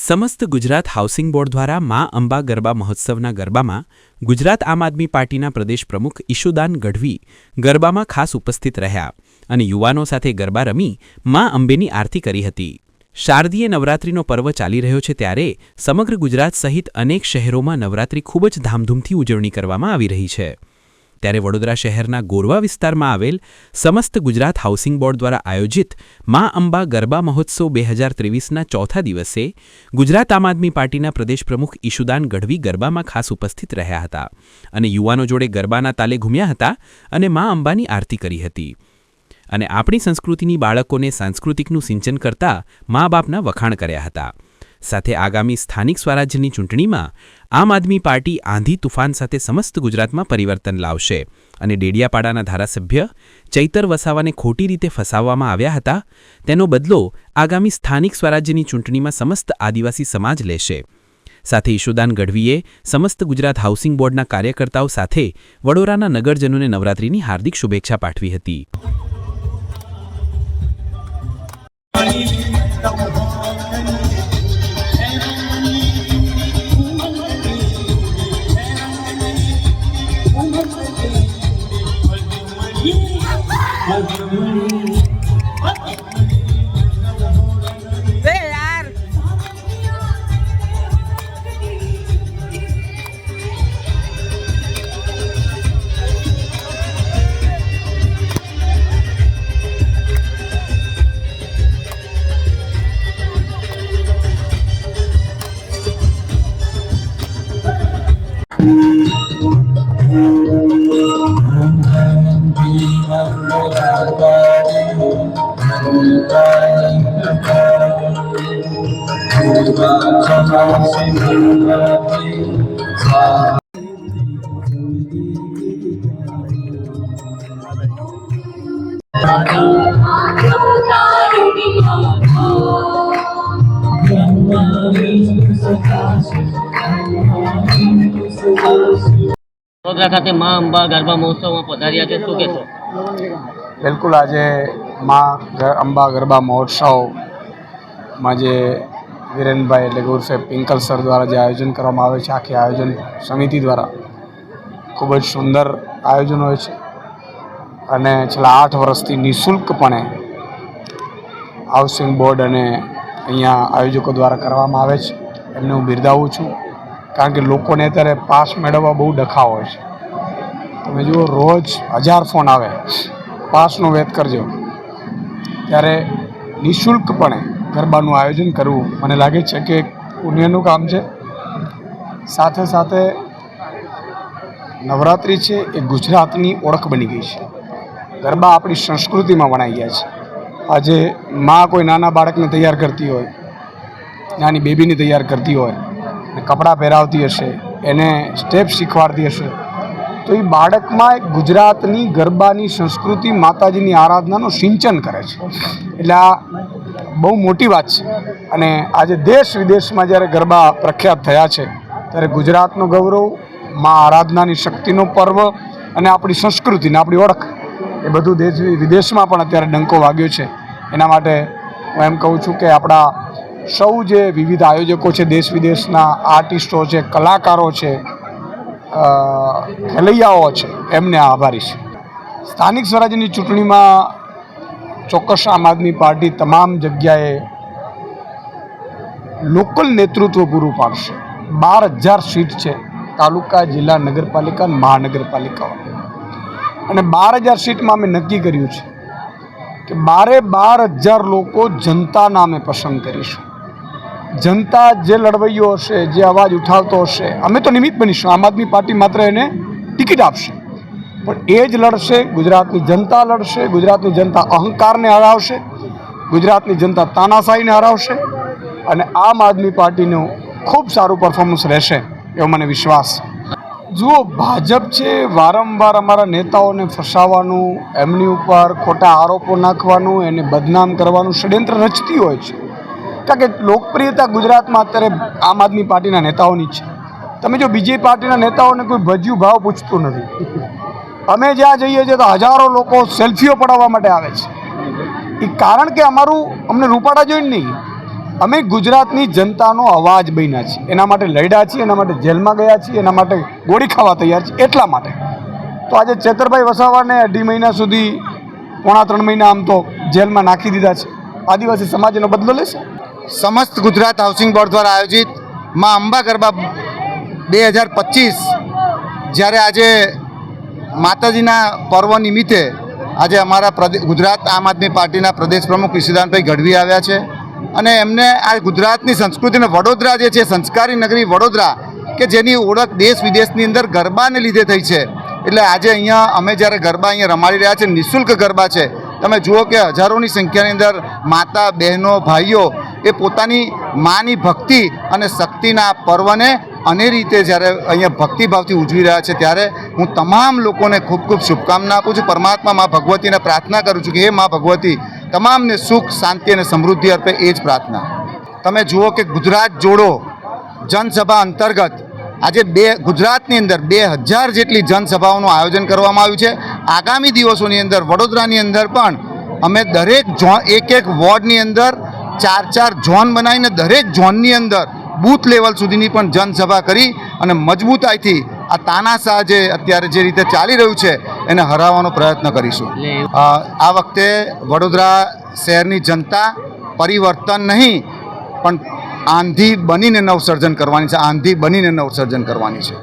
સમસ્ત Gujarat housing board દ્વારા મા અંબા ગરબા મહોત્સવના ગરબામાં ગુજરાત આમ આદમી પાર્ટીના પ્રદેશ પ્રમુખ ઈશુદાન ગઢવી ગરબામાં ખાસ ઉપસ્થિત રહ્યા અને યુવાનો સાથે ગરબા રમી મા અંબેની આરતી કરી હતી। શારદીય નવરાત્રિનો પર્વ ચાલી રહ્યો છે ત્યારે સમગ્ર ગુજરાત સહિત અનેક શહેરોમાં નવરાત્રિ ખૂબ જ ધામધૂમથી ઉજવણી કરવામાં આવી રહી છે। ત્યારે વડોદરા શહેરના ગોરવા વિસ્તારમાં આવેલ સમસ્ત ગુજરાત હાઉસિંગ બોર્ડ દ્વારા આયોજિત મા અંબા ગરબા મહોત્સવ 2023ના ચોથા દિવસે ગુજરાત આમ આદમી પાર્ટીના પ્રદેશ પ્રમુખ ઈશુદાન ગઢવી ગરબામાં ખાસ ઉપસ્થિત રહ્યા હતા અને યુવાનો જોડે ગરબાના તાલે ઘૂમ્યા હતા અને મા અંબાની આરતી કરી હતી અને આપણી સંસ્કૃતિની બાળકોને સાંસ્કૃતિકનું સિંચન કરતા મા બાપના વખાણ કર્યા હતા। સાથે આગામી સ્થાનિક સ્વરાજ્યની ચૂંટણીમાં આમ આદમી પાર્ટી આંધી તુફાન સાથે સમસ્ત ગુજરાતમાં પરિવર્તન લાવશે અને ડેડિયાપાડાના ધારાસભ્ય ચૈતર વસાવાને ખોટી રીતે ફસાવવામાં આવ્યા હતા તેનો બદલો આગામી સ્થાનિક સ્વરાજ્યની ચૂંટણીમાં સમસ્ત આદિવાસી સમાજ લેશે। સાથે ઈશુદાન ગઢવીએ સમસ્ત ગુજરાત હાઉસિંગ બોર્ડના કાર્યકર્તાઓ સાથે વડોદરાના નગરજનોને નવરાત્રિની હાર્દિક શુભેચ્છા પાઠવી હતી। વડોદરા ખાતે મા અંબા ગરબા મહોત્સવમાં પધાર્યા છે, શું કહેશો? બિલકુલ, આજે મા અંબા ગરબા મહોત્સવમાં જે વિરેનભાઈ એટલે ઉર્ફે પિંકલ સર દ્વારા જે આયોજન કરવામાં આવે છે, આખી આયોજન સમિતિ દ્વારા ખૂબ જ સુંદર આયોજન હોય છે અને છેલ્લા 8 વર્ષથી નિઃશુલ્કપણે હાઉસિંગ બોર્ડ અને અહીંયા આયોજકો દ્વારા કરવામાં આવે છે। એમને હું બિરદાવું છું, કારણ કે લોકોને અત્યારે પાસ મેળવવા બહુ ડખા હોય છે। તમે જુઓ, રોજ 1000 ફોન આવે, પાસનો વેત કરજો, ત્યારે નિઃશુલ્કપણે ગરબાનું આયોજન કરવું મને લાગે છે કે એક પુણ્યનું કામ છે। સાથે સાથે નવરાત્રિ છે એ ગુજરાતની ઓળખ બની ગઈ છે। ગરબા આપણી સંસ્કૃતિમાં વણાઈ ગયા છે। આજે માં કોઈ નાના બાળકને તૈયાર કરતી હોય, નાની બેબીને તૈયાર કરતી હોય, કપડાં પહેરાવતી હશે, એને સ્ટેપ શીખવાડતી હશે, તો એ બાળકમાં એક ગુજરાતની ગરબાની સંસ્કૃતિ, માતાજીની આરાધનાનું સિંચન કરે છે। એટલે આ બહુ મોટી વાત છે અને આજે દેશ વિદેશમાં જ્યારે ગરબા પ્રખ્યાત થયા છે ત્યારે ગુજરાતનું ગૌરવ, મા આરાધનાની શક્તિનો પર્વ અને આપણી સંસ્કૃતિને, આપણી ઓળખ, એ બધું દેશ વિદેશમાં પણ અત્યારે ડંકો વાગ્યો છે। એના માટે હું એમ કહું છું કે આપણા સૌ જે વિવિધ આયોજકો છે, દેશ વિદેશના આર્ટિસ્ટો છે, કલાકારો છે, ખેલૈયાઓ છે, એમને આભારી છે। સ્થાનિક સ્વરાજ્યની ચૂંટણીમાં ચોક્કસ આમ આદમી પાર્ટી તમામ જગ્યાએ લોકલ નેતૃત્વ પૂરું પાડશે। 12,000 સીટ છે, તાલુકા, જિલ્લા, નગરપાલિકા, મહાનગરપાલિકાઓ, અને 12,000 સીટમાં અમે નક્કી કર્યું છે કે 12,000 લોકો જનતા નામે પસંદ કરીશું। જનતા જે લડવૈયો હશે, જે અવાજ ઉઠાવતો હશે, અમે તો નિમિત્ત બનીશું। આમ આદમી પાર્ટી માત્ર એને ટિકિટ આપશે, પણ એ જ લડશે। ગુજરાતની જનતા લડશે, ગુજરાતની જનતા અહંકારને હરાવશે, ગુજરાતની જનતા તાનાશાહીને હરાવશે અને આમ આદમી પાર્ટીનું ખૂબ સારું પરફોર્મન્સ રહેશે એવો મને વિશ્વાસ છે। જુઓ, ભાજપ છે વારંવાર અમારા નેતાઓને ફસાવવાનું, એમની ઉપર ખોટા આરોપો નાખવાનું, એને બદનામ કરવાનું ષડયંત્ર રચતી હોય છે, કારણ કે લોકપ્રિયતા ગુજરાતમાં અત્યારે આમ આદમી પાર્ટીના નેતાઓની જ છે। તમે જો બીજી પાર્ટીના નેતાઓને કોઈ ભજ્યું ભાવ પૂછતું નથી। અમે જ્યાં જઈએ છીએ તો હજારો લોકો સેલ્ફીઓ પડાવવા માટે આવે છે। એ કારણ કે અમને રૂપાળા જોઈને નહીં, અમે ગુજરાતની જનતાનો અવાજ બન્યા છીએ, એના માટે લડ્યા છીએ, એના માટે જેલમાં ગયા છીએ, એના માટે ગોળી ખાવા તૈયાર છીએ. એટલા માટે તો આજે ચેતરભાઈ વસાવાને 2.5 મહિના સુધી, 3.5 મહિના આમ તો જેલમાં નાખી દીધા છે. આદિવાસી સમાજ એનો બદલો લેશે. સમસ્ત ગુજરાત હાઉસિંગ બોર્ડ દ્વારા આયોજિત મા અંબા ગરબા 2025 જ્યારે આજે માતાજીના પર્વ નિમિત્તે આજે અમારા ગુજરાત આમ આદમી પાર્ટીના પ્રદેશ પ્રમુખ ઈશુદાનભાઈ ગઢવી આવ્યા છે અને એમને આ ગુજરાતની સંસ્કૃતિને વડોદરા જે છે સંસ્કારી નગરી વડોદરા કે જેની ઓળખ દેશ વિદેશની અંદર ગરબાને લીધે થઈ છે, એટલે આજે અહીંયા અમે જ્યારે ગરબા અહીંયા રમાડી રહ્યા છે, નિઃશુલ્ક ગરબા છે. તમે જુઓ કે હજારોની સંખ્યાની અંદર માતા બહેનો ભાઈઓ એ પોતાની માની ભક્તિ અને શક્તિના પર્વને અનેક રીતે જ્યારે અહીંયા ભક્તિભાવથી ઉજવી રહ્યા છે, ત્યારે હું તમામ લોકોને ખૂબ ખૂબ શુભકામના આપું છું. પરમાત્મા મા ભગવતીને પ્રાર્થના કરું છું કે હે મા ભગવતી તમામને સુખ શાંતિ અને સમૃદ્ધિ અર્પે, એ જ પ્રાર્થના. તમે જુઓ કે ગુજરાત જોડો જનસભા અંતર્ગત આજે ગુજરાતની અંદર 2000 જેટલી જનસભાઓનું આયોજન કરવામાં આવ્યું છે. આગામી દિવસોની અંદર વડોદરાની અંદર પણ અમે દરેક એક વોર્ડની અંદર 4 ઝોન બનાવીને દરેક ઝોનની અંદર બૂથ લેવલ સુધીની પણ જનસભા કરી અને મજબૂતાઈથી આ તાનાશાહ જે અત્યારે જે રીતે ચાલી રહ્યું છે એને હરાવવાનો પ્રયત્ન કરીશું. આ વખતે વડોદરા શહેરની જનતા પરિવર્તન નહીં પણ આંધી બનીને નવસર્જન કરવાની છે, આંધી બનીને નવસર્જન કરવાની છે.